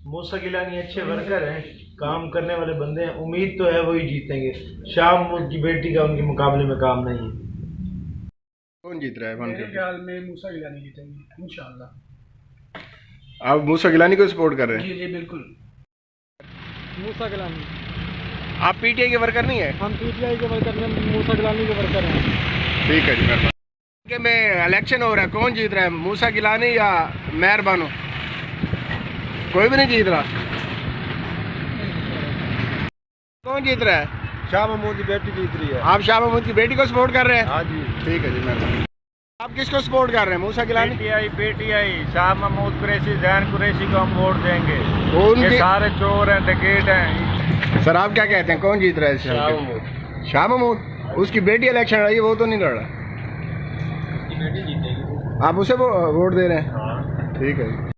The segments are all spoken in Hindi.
मूसा गिलानी अच्छे वर्कर हैं, काम करने वाले बंदे हैं। उम्मीद तो है वही जीतेंगे। शाह महमूद की बेटी का उनके मुकाबले में काम नहीं है। कौन जीत रहा है? मेरे ख्याल में मूसा गिलानी जीतेंगे इंशाल्लाह। आप मूसा गिलानी को सपोर्ट कर रहे हैं? जी जी बिल्कुल। मूसा गिलानी। आप पीटीआई के वर्कर नहीं है? हम पीटीआई के वर्कर नहीं, मूसा गिलानी के वर्कर हैं। ठीक है जी, मेहरबानी। में इलेक्शन हो रहा है, कौन जीत रहा है, मूसा गिलानी या मेहर बानो? कोई भी नहीं जीत रहा। कौन जीत रहा है? शाह महमूद की बेटी जीत रही है। आप शाह महमूद की बेटी को सपोर्ट कर रहे हैं? हाँ जी। ठीक है जी, मेहरबानी। आप किसको सपोर्ट कर रहे हैं, मूसा गिलानी? पीटीआई शाह महमूद कुरैशी, जैन कुरैशी को हम वोट देंगे। ये सारे चोर हैं, डकैत हैं। सर आप क्या कहते हैं, कौन जीत रहा है? शाह महमूद। उसकी बेटी इलेक्शन लड़ी है, वो तो नहीं लड़ रहा। बेटी जीतेगी। आप उसे वोट दे रहे हैं? ठीक है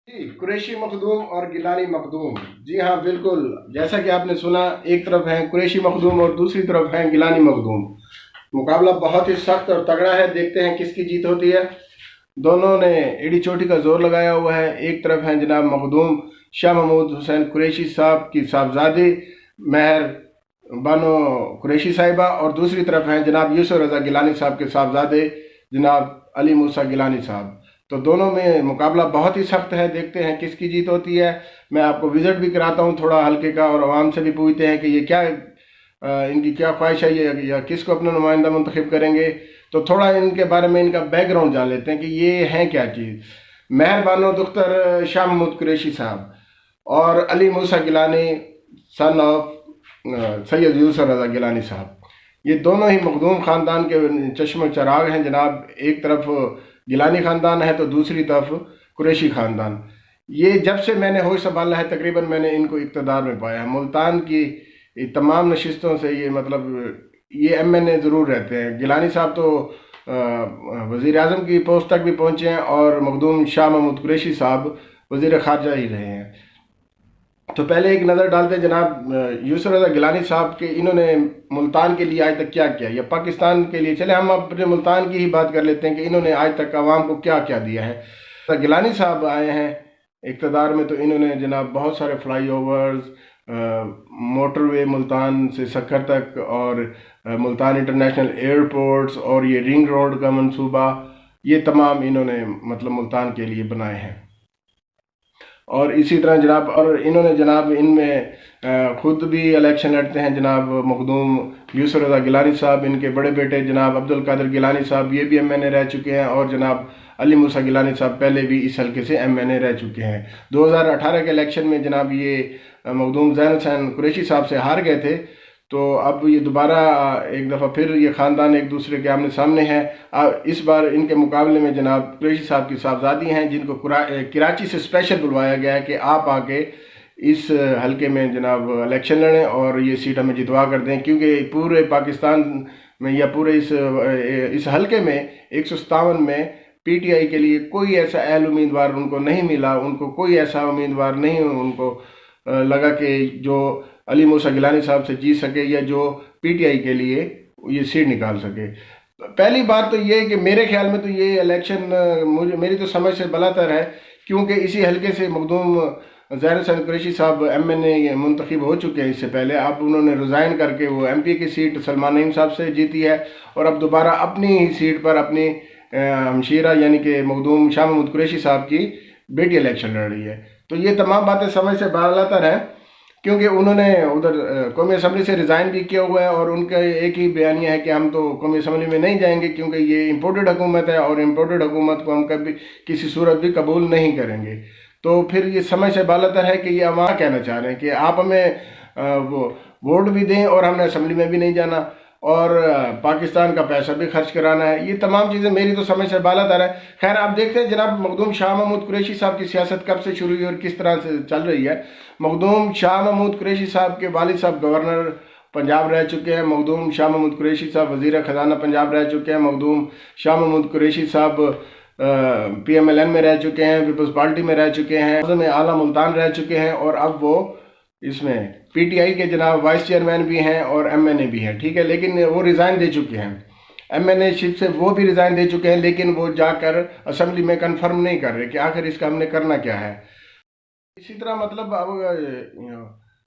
जी। कुरैशी मखदूम और गिलानी मखदूम, जी हाँ बिल्कुल, जैसा कि आपने सुना, एक तरफ है कुरैशी मखदूम और दूसरी तरफ है गिलानी मखदूम। मुकाबला बहुत ही सख्त और तगड़ा है, देखते हैं किसकी जीत होती है। दोनों ने एड़ी चोटी का जोर लगाया हुआ है। एक तरफ है जनाब मखदूम शाह महमूद हुसैन कुरैशी साहब की साहबजादी मेहर बानो कुरैशी साहिबा, और दूसरी तरफ हैं जनाब यूसुफ रज़ा गिलानी साहब के साहबजादे जनाब अली मूसा गिलानी साहब। तो दोनों में मुकाबला बहुत ही सख्त है, देखते हैं किसकी जीत होती है। मैं आपको विजिट भी कराता हूँ थोड़ा हल्के का, और आवाम से भी पूछते हैं कि ये क्या इनकी क्या ख्वाहिश है, ये या किसको अपना नुमाइंदा मुंतखब करेंगे। तो थोड़ा इनके बारे में इनका बैकग्राउंड जान लेते हैं कि ये हैं क्या चीज़। मेहर बानो दुख्तर शाह महमूद कुरैशी साहब और अली मूसा गिलानी सन ऑफ सैयद यूसुफ रज़ा गिलानी साहब, ये दोनों ही मखदूम ख़ानदान के चश्म चराग हैं जनाब। एक तरफ गिलानी ख़ानदान है तो दूसरी तरफ कुरैशी ख़ानदान। ये जब से मैंने होश संभाला है तकरीबन मैंने इनको इक़्तिदार में पाया है। मुल्तान की तमाम नशिस्तों से ये मतलब ये MNA ज़रूर रहते हैं। गिलानी साहब तो वज़ीर आज़म की पोस्ट तक भी पहुँचे हैं, और मखदूम शाह महमूद कुरैशी साहब वज़ीर ख़ारजा ही रहे हैं। तो पहले एक नज़र डालते हैं जनाब यूसुफ रज़ा गिलानी साहब के, इन्होंने मुल्तान के लिए आज तक क्या किया, या पाकिस्तान के लिए। चले हम अपने मुल्तान की ही बात कर लेते हैं कि इन्होंने आज तक आवाम को क्या क्या दिया है। तो गिलानी साहब आए हैं इक़्तिदार में तो इन्होंने जनाब बहुत सारे फ्लाई ओवर्स, मोटरवे मुल्तान से सक्कर तक, और मुल्तान इंटरनेशनल एयरपोर्ट्स, और ये रिंग रोड का मंसूबा, ये तमाम इन्होंने मतलब मुल्तान के लिए बनाए हैं। और इसी तरह जनाब, और इन्होंने जनाब इनमें ख़ुद भी इलेक्शन लड़ते हैं जनाब मखदूम यूसुफ रज़ा गिलानी साहब। इनके बड़े बेटे जनाब अब्दुल कादिर गिलानी साहब ये भी MNA रह चुके हैं, और जनाब अली मूसा गिलानी साहब पहले भी इस हल्के से MNA रह चुके हैं। 2018 के इलेक्शन में जनाब ये मखदूम जैन हुसैन कुरैशी साहब से हार गए थे। तो अब ये दोबारा एक दफ़ा फिर ये ख़ानदान एक दूसरे के आमने सामने हैं। इस बार इनके मुकाबले में जनाब कुरैशी साहब की साहबजादी हैं, जिनको कराची से स्पेशल बुलवाया गया है कि आप आके इस हलके में जनाब इलेक्शन लड़ें और ये सीट हमें जितवा कर दें, क्योंकि पूरे पाकिस्तान में या पूरे इस हलके में 157 में PTI के लिए कोई ऐसा अहल उम्मीदवार उनको नहीं मिला। उनको कोई ऐसा उम्मीदवार नहीं उनको लगा कि जो अली मूसा गिलानी साहब से जीत सके, या जो PTI के लिए ये सीट निकाल सके। पहली बात तो ये कि मेरे ख्याल में तो ये इलेक्शन मेरी तो समझ से बलातर है, क्योंकि इसी हलके से मखदूम जैन हुसैन कुरैशी साहब MNA मुंतखब हो चुके हैं इससे पहले। अब उन्होंने रिज़ाइन करके वो MP की सीट सलमान नईम साहब से जीती है, और अब दोबारा अपनी ही सीट पर अपनी हमशीरा यानी कि मखदूम शाह महमूद कुरैशी साहब की बेटी इलेक्शन लड़ रही है। तो ये तमाम बातें समझ से बालातर हैं, क्योंकि उन्होंने उधर कौमी असम्बली से रिज़ाइन भी किया हुआ है, और उनका एक ही बयानिया है कि हम तो कौमी असम्बली में नहीं जाएंगे, क्योंकि ये इम्पोर्टेड हुकूमत है, और इम्पोर्टेड हुकूमत को हम कभी किसी सूरत भी कबूल नहीं करेंगे। तो फिर ये समझ से बालातर है कि ये हम कहना चाह रहे हैं कि आप हमें वो वोट भी दें और हमने असम्बली में भी नहीं जाना, और पाकिस्तान का पैसा भी खर्च कराना है। ये तमाम चीज़ें मेरी तो समझ से बाला तर है। खैर आप देखते हैं जनाब मखदूम शाह महमूद कुरैशी साहब की सियासत कब से शुरू हुई और किस तरह से चल रही है। मखदूम शाह महमूद कुरैशी साहब के वालिद साहब गवर्नर पंजाब रह चुके हैं। मखदूम शाह महमूद कुरैशी साहब वज़ीर ख़जाना पंजाब रह चुके हैं। मखदूम शाह महमूद कुरैशी साहब PMLN में रह चुके हैं, पीपल्स पार्टी में रह चुके हैं, में आला मुल्तान रह चुके हैं और अब वो इसमें PTI के जनाब वाइस चेयरमैन भी हैं और MNA भी हैं। ठीक है, लेकिन वो रिज़ाइन दे चुके हैं। MNA शिप से वो भी रिज़ाइन दे चुके हैं, लेकिन वो जाकर असम्बली में कन्फर्म नहीं कर रहे कि आखिर इसका हमने करना क्या है। इसी तरह मतलब अब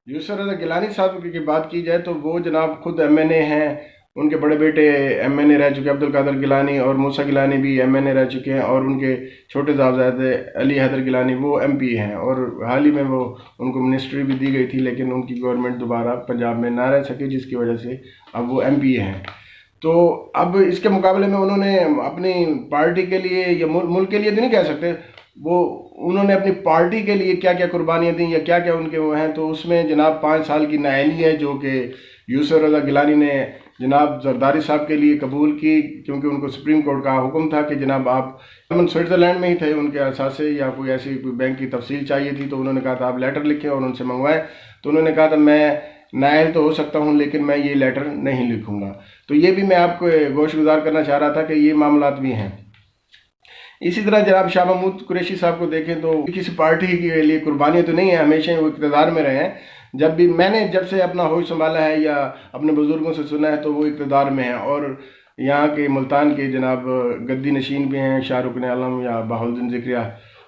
यूसुफ रज़ा गिलानी साहब की बात की जाए तो वो जनाब खुद MNA हैं। उनके बड़े बेटे MNA रह चुके हैं, अब्दुल कादर गिलानी, और मूसा गिलानी भी MNA रह चुके हैं, और उनके छोटे साहबजादे अली हैदर गिलानी वो MP हैं, और हाल ही में वो उनको मिनिस्ट्री भी दी गई थी, लेकिन उनकी गवर्नमेंट दोबारा पंजाब में ना रह सकी, जिसकी वजह से अब वो MP हैं। तो अब इसके मुकाबले में उन्होंने अपनी पार्टी के लिए या मुल्क के लिए तो नहीं कह सकते, वो उन्होंने अपनी पार्टी के लिए क्या क्या कुर्बानियाँ दी या क्या क्या उनके वो हैं। तो उसमें जनाब 5 साल की नाअहली है जो कि यूसुफ रज़ा गिलानी ने जनाब जरदारी साहब के लिए कबूल की, क्योंकि उनको सुप्रीम कोर्ट का हुक्म था कि जनाब आप स्विट्ज़रलैंड में ही थे, उनके असासे या कोई ऐसी कोई बैंक की तफसील चाहिए थी, तो उन्होंने कहा था आप लेटर लिखें और उनसे मंगवाएं। तो उन्होंने कहा था मैं नाअहल तो हो सकता हूं, लेकिन मैं ये लेटर नहीं लिखूंगा। तो ये भी मैं आपको गोशगुजार करना चाह रहा था कि ये मामलात भी हैं। इसी तरह जनाब शाह महमूद कुरैशी साहब को देखें तो किसी पार्टी के लिए कुर्बानी तो नहीं है, हमेशा वो इक़्तिदार में रहे हैं। जब से अपना होश संभाला है या अपने बुज़ुर्गों से सुना है तो वो इक़्तिदार में है, और यहाँ के मुल्तान के जनाब गद्दी नशीन भी हैं, शाहरुख आलम या बहाउद्दीन ज़िक्रिया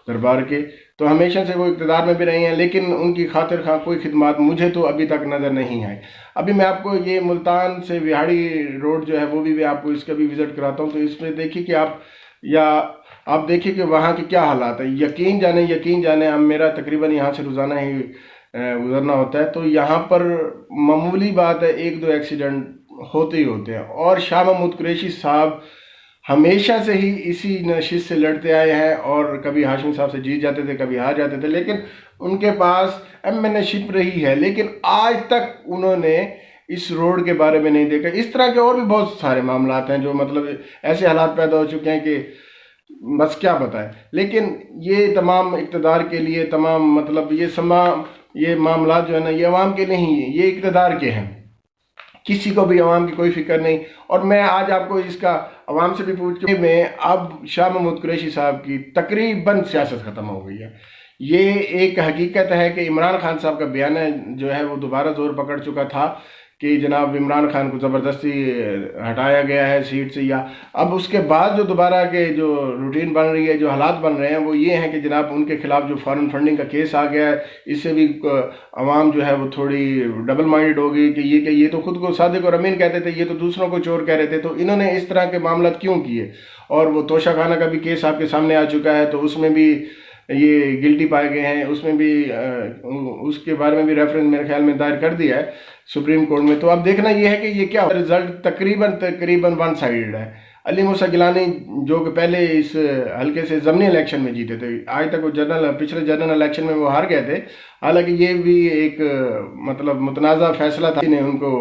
दरबार के, तो हमेशा से वो इक़्तिदार में भी रहे हैं, लेकिन उनकी खातिर खा कोई खिदमत मुझे तो अभी तक नज़र नहीं है। अभी मैं आपको ये मुल्तान से विहाड़ी रोड जो है वो भी आपको इसका भी विज़िट कराता हूँ। तो इसमें देखिए कि आप देखिए कि वहाँ के क्या हालात हैं। यकीन जाने हम मेरा तकरीबन यहाँ से रोज़ाना ही गुजरना होता है, तो यहाँ पर मामूली बात है 1-2 एक्सीडेंट होते ही होते हैं। और शाह महमूद कुरैशी साहब हमेशा से ही इसी नशिश से लड़ते आए हैं, और कभी हाशिम साहब से जीत जाते थे, कभी हार जाते थे, लेकिन उनके पास MNA शिप रही है, लेकिन आज तक उन्होंने इस रोड के बारे में नहीं देखा। इस तरह के और भी बहुत सारे मामलात हैं जो मतलब ऐसे हालात पैदा हो चुके हैं कि बस क्या बताएं। लेकिन ये तमाम इक़्तिदार के लिए तमाम मतलब ये मामला जो है ना, ये अवाम के नहीं है, ये इक़्तिदार के हैं। किसी को भी अवाम की कोई फिक्र नहीं। और मैं आज आपको इसका अवाम से भी पूछ के मैं अब शाह महमूद कुरैशी साहब की तकरीबन सियासत ख़त्म हो गई है। ये एक हकीकत है कि इमरान खान साहब का बयान है जो है वो दोबारा जोर पकड़ चुका था कि जनाब इमरान खान को ज़बरदस्ती हटाया गया है सीट से, या अब उसके बाद जो दोबारा के जो रूटीन बन रही है, जो हालात बन रहे हैं वो ये हैं कि जनाब उनके खिलाफ जो फॉरेन फंडिंग का केस आ गया है, इससे भी आवाम जो है वो थोड़ी डबल माइंडेड हो गई कि ये तो खुद को सादिक और अमीन कहते थे, ये तो दूसरों को चोर कह रहे थे, तो इन्होंने इस तरह के मामला क्यों किए। और वो तोशा खाना का भी केस आपके सामने आ चुका है, तो उसमें भी ये गिल्टी पाए गए हैं, उसमें भी उसके बारे में भी रेफरेंस मेरे ख्याल में दायर कर दिया है सुप्रीम कोर्ट में। तो अब देखना ये है कि ये क्या रिजल्ट तकरीबन 1 साइडेड है। अली मूसा गिलानी जो कि पहले इस हल्के से ज़मनी इलेक्शन में जीते थे, आज तक वो पिछले जनरल इलेक्शन में वो हार गए थे। हालांकि ये भी एक मतलब मुतनाज़ा फैसला था, ने उनको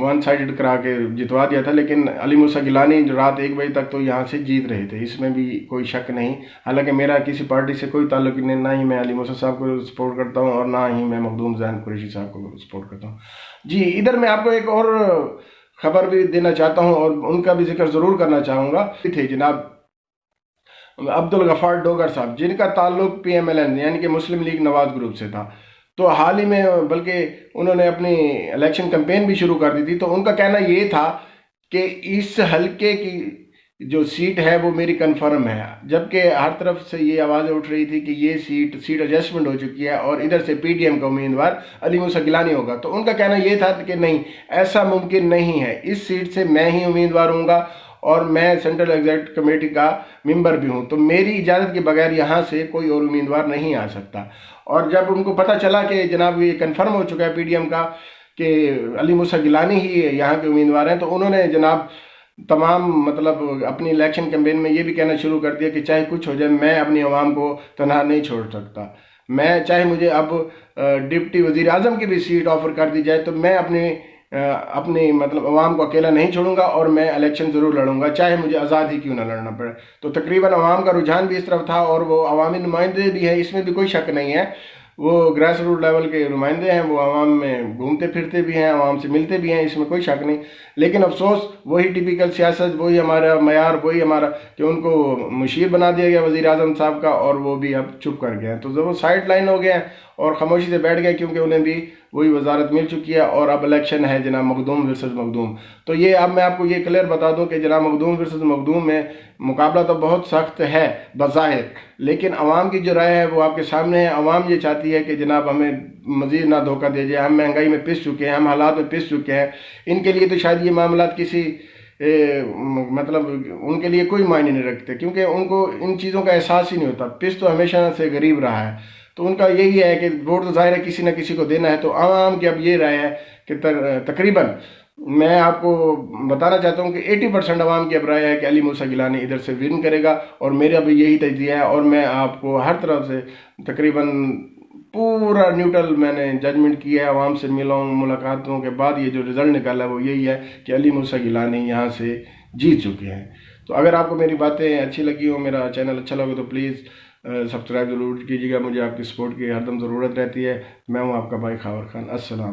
1 साइडेड करा के जितवा दिया था, लेकिन अली मूसा गिलानी जो रात 1 बजे तक तो यहाँ से जीत रहे थे, इसमें भी कोई शक नहीं। हालांकि मेरा किसी पार्टी से कोई ताल्लुक नहीं, ना ही मैं अली मूसा साहब को सपोर्ट करता हूँ और ना ही मैं मखदूम जैन कुरैशी साहब को सपोर्ट करता हूँ। जी, इधर मैं आपको एक और खबर भी देना चाहता हूं और उनका भी जिक्र ज़रूर करना चाहूँगा। थे जनाब अब्दुल गफ़ार डोगर साहब, जिनका ताल्लुक PMLN यानी कि मुस्लिम लीग नवाज ग्रुप से था। तो हाल ही में बल्कि उन्होंने अपनी इलेक्शन कैंपेन भी शुरू कर दी थी। तो उनका कहना ये था कि इस हल्के की जो सीट है वो मेरी कंफर्म है, जबकि हर तरफ से ये आवाज़ें उठ रही थी कि ये सीट एडजस्टमेंट हो चुकी है और इधर से PTM का उम्मीदवार अली मूसा गिलानी होगा। तो उनका कहना ये था कि नहीं, ऐसा मुमकिन नहीं है, इस सीट से मैं ही उम्मीदवार हूँगा और मैं सेंट्रल एग्जीक्यूटिव कमेटी का मेंबर भी हूँ, तो मेरी इजाज़त के बगैर यहाँ से कोई और उम्मीदवार नहीं आ सकता। और जब उनको पता चला कि जनाब ये कन्फर्म हो चुका है PTM का कि अली मूसा गिलानी ही यहाँ के उम्मीदवार हैं, तो उन्होंने जनाब तमाम मतलब अपनी इलेक्शन कैंपेन में ये भी कहना शुरू कर दिया कि चाहे कुछ हो जाए, मैं अपनी आवाम को तनहा नहीं छोड़ सकता। मैं चाहे मुझे अब डिप्टी वज़ीर आज़म की भी सीट ऑफ़र कर दी जाए तो मैं अपनी अपनी मतलब अवाम को अकेला नहीं छोड़ूंगा और मैं इलेक्शन ज़रूर लड़ूंगा, चाहे मुझे आज़ाद ही क्यों ना लड़ना पड़े। तो तकरीबन अवाम का रुझान भी इस तरफ था और वो अवामी नुमाइंदे भी हैं, इसमें भी कोई शक नहीं है। वो ग्रास रूट लेवल के नुमाइंदे हैं, वो आवाम में घूमते फिरते भी हैं, आवाम से मिलते भी हैं, इसमें कोई शक नहीं। लेकिन अफसोस वही टिपिकल सियासत, वही हमारा मयार, वही हमारा कि उनको मुशीर बना दिया गया वज़ीर आज़म साहब का, और वो भी अब चुप कर गए हैं। तो जब वो साइड लाइन हो गए हैं और ख़ामोशी से बैठ गए, क्योंकि उन्हें भी वही वजारत मिल चुकी है और अब इलेक्शन है जनाब मखदूम वर्सेस मखदूम। तो ये अब मैं आपको ये क्लियर बता दूं कि जनाब मखदूम वर्सेस मखदूम में मुकाबला तो बहुत सख्त है बज़ाहिर, लेकिन अवाम की जो राय है वो आपके सामने है। अवाम ये चाहती है कि जनाब हमें मज़ीद ना धोखा दे जाए, हम महंगाई में पिस चुके हैं, हम हालात में पिस चुके हैं। इनके लिए तो शायद ये मामला किसी मतलब उनके लिए कोई मायने नहीं रखते, क्योंकि उनको इन चीज़ों का एहसास ही नहीं होता। पिस तो हमेशा से गरीब रहा है, तो उनका यही है कि वोट तो ज़ाहिर है किसी न किसी को देना है। तो आवाम की अब ये राय है कि तकरीबन मैं आपको बताना चाहता हूँ कि 80% आवाम की अब राय है कि अली मूसा गिलानी इधर से विन करेगा, और मेरा भी यही तजज़िया है। और मैं आपको हर तरफ से तकरीबन पूरा न्यूट्रल मैंने जजमेंट किया है, आवाम से मिला हूँ, मुलाकातों के बाद ये जो रिज़ल्ट निकाला वो यही है कि अली मूसा गिलानी यहाँ से जीत चुके हैं। तो अगर आपको मेरी बातें अच्छी लगी हो, मेरा चैनल अच्छा लगे, तो प्लीज़ सब्सक्राइब ज़रूर कीजिएगा। मुझे आपकी सपोर्ट की हरदम ज़रूरत रहती है। मैं हूँ आपका भाई खावर खान। अस्सलाम।